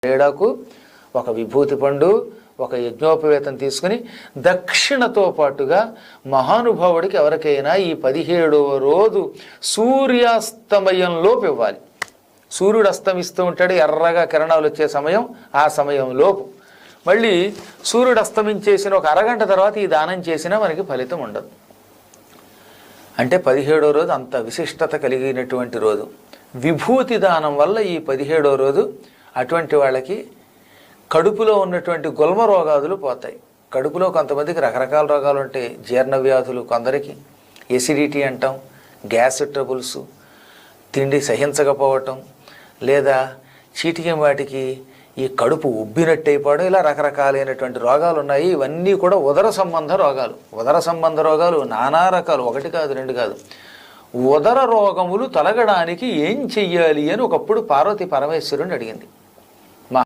ఏడాకు, ఒక విభూతి పండు, ఒక యజ్ఞోపవేతం తీసుకుని దక్షిణతో పాటుగా మహానుభావుడికి ఎవరికైనా ఈ 17వ రోజు సూర్యాస్తమయంలోపు ఇవ్వాలి. సూర్యుడు అస్తమిస్తూ ఉంటాడు, ఎర్రగా కిరణాలు వచ్చే సమయం, ఆ సమయంలోపు. మళ్ళీ సూర్యుడు అస్తమించేసిన ఒక అరగంట తర్వాత ఈ దానం చేసినా మనకి ఫలితం ఉండదు. అంటే 17వ రోజు అంత విశిష్టత కలిగినటువంటి రోజు. విభూతి దానం వల్ల ఈ 17వ రోజు అటువంటి వాళ్ళకి కడుపులో ఉన్నటువంటి గుల్మ రోగాదులు పోతాయి. కడుపులో కొంతమందికి రకరకాల రోగాలు ఉంటాయి. జీర్ణ వ్యాధులు, కొందరికి ఎసిడిటీ అంటాం, గ్యాస్ ట్రబుల్స్, తిండి సహించకపోవటం, లేదా చీటికి వాటికి ఈ కడుపు ఉబ్బినట్టు అయిపోవడం, ఇలా రకరకాలైనటువంటి రోగాలు ఉన్నాయి. ఇవన్నీ కూడా ఉదర సంబంధ రోగాలు. ఉదర సంబంధ రోగాలు నానా రకాలు, ఒకటి కాదు రెండు కాదు. ఉదర రోగములు తొలగడానికి ఏం చెయ్యాలి అని ఒకప్పుడు పార్వతీ పరమేశ్వరుని అడిగింది.